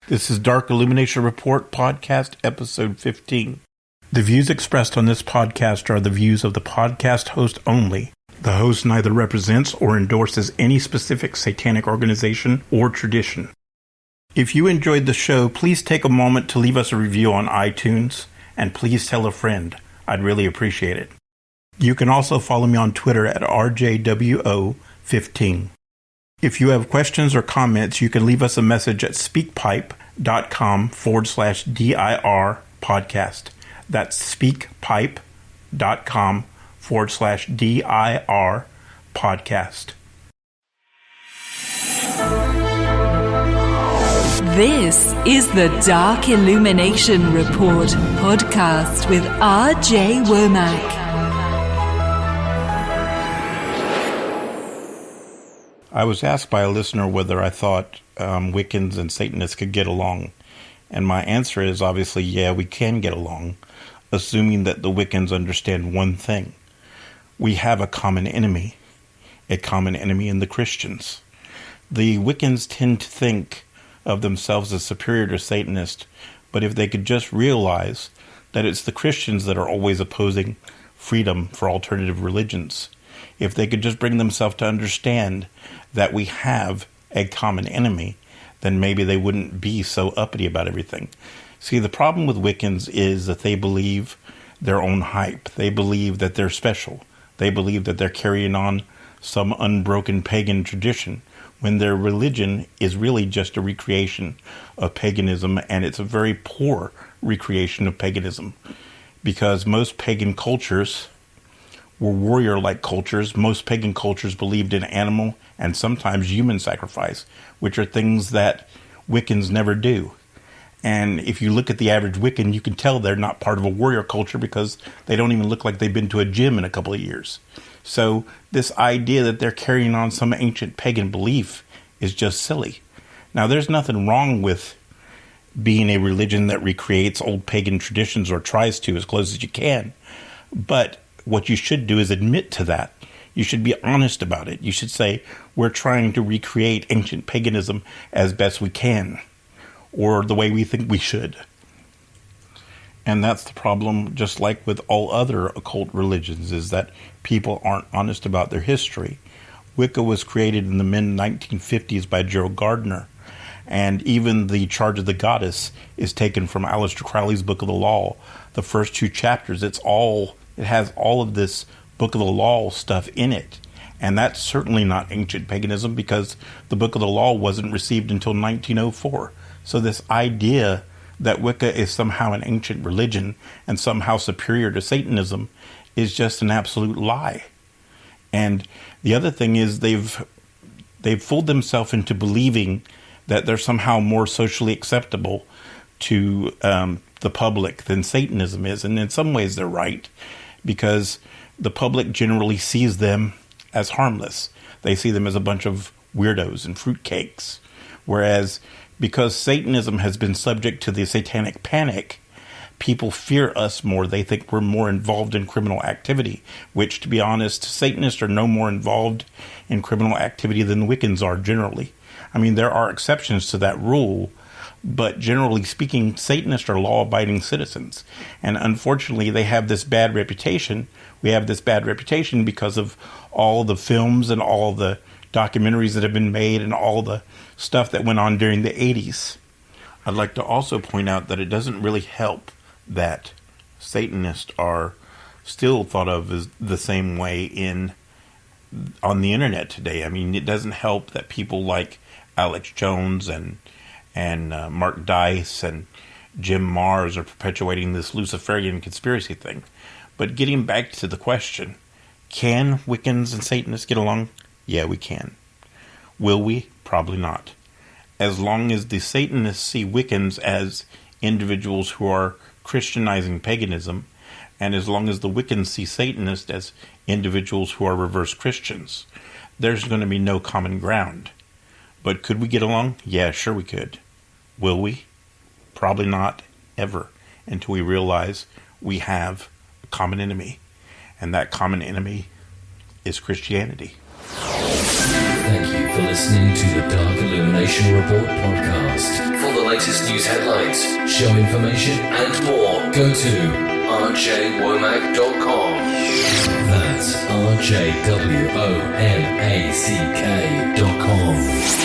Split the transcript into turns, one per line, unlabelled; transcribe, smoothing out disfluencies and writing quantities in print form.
This is Dark Illumination Report Podcast, Episode 15. The views expressed on this podcast are the views of the podcast host only. The host neither represents or endorses any specific satanic organization or tradition. If you enjoyed the show, please take a moment to leave us a review on iTunes, and please tell a friend. I'd really appreciate it. You can also follow me on Twitter at RJWO15. If you have questions or comments, you can leave us a message at speakpipe.com/DIR podcast. That's speakpipe.com/DIR podcast.
This is the Dark Illumination Report podcast with RJ Womack.
I was asked by a listener whether I thought Wiccans and Satanists could get along. And my answer is obviously, yeah, we can get along, assuming that the Wiccans understand one thing. We have a common enemy in the Christians. The Wiccans tend to think of themselves as superior to Satanists, but if they could just realize that it's the Christians that are always opposing freedom for alternative religions, if they could just bring themselves to understand that we have a common enemy, then maybe they wouldn't be so uppity about everything. See, the problem with Wiccans is that they believe their own hype. They believe that they're special. They believe that they're carrying on some unbroken pagan tradition, when their religion is really just a recreation of paganism, and it's a very poor recreation of paganism, because most pagan cultures were warrior-like cultures. Most pagan cultures believed in animal and sometimes human sacrifice, which are things that Wiccans never do. And if you look at the average Wiccan, you can tell they're not part of a warrior culture because they don't even look like they've been to a gym in a couple of years. So this idea that they're carrying on some ancient pagan belief is just silly. Now, there's nothing wrong with being a religion that recreates old pagan traditions, or tries to as close as you can. But what you should do is admit to that. You should be honest about it. You should say, we're trying to recreate ancient paganism as best we can, or the way we think we should. And that's the problem, just like with all other occult religions, is that people aren't honest about their history. Wicca was created in the mid-1950s by Gerald Gardner, and even the Charge of the Goddess is taken from Aleister Crowley's Book of the Law. The first two chapters, it has all of this Book of the Law stuff in it. And that's certainly not ancient paganism, because the Book of the Law wasn't received until 1904. So this idea that Wicca is somehow an ancient religion and somehow superior to Satanism is just an absolute lie. And the other thing is they've fooled themselves into believing that they're somehow more socially acceptable to the public than Satanism is. And in some ways they're right, because the public generally sees them as harmless. They see them as a bunch of weirdos and fruitcakes. Whereas because Satanism has been subject to the satanic panic, people fear us more. They think we're more involved in criminal activity, which, to be honest, Satanists are no more involved in criminal activity than Wiccans are generally. I mean, there are exceptions to that rule, but generally speaking, Satanists are law-abiding citizens. And unfortunately, they have this bad reputation. We have this bad reputation because of all the films and all the documentaries that have been made and all the stuff that went on during the 80s. I'd like to also point out that it doesn't really help that Satanists are still thought of as the same way on the internet today. I mean, it doesn't help that people like Alex Jones and Mark Dice and Jim Mars are perpetuating this Luciferian conspiracy thing. But getting back to the question, can Wiccans and Satanists get along? Yeah, we can. Will we? Probably not. As long as the Satanists see Wiccans as individuals who are Christianizing paganism, and as long as the Wiccans see Satanists as individuals who are reverse Christians, there's going to be no common ground. But could we get along? Yeah, sure we could. Will we? Probably not, ever, until we realize we have a common enemy, and that common enemy is Christianity.
Thank you for listening to the Dark Illumination Report podcast. For the latest news headlines, show information, and more, go to rjwomack.com. That's rjwomack.com.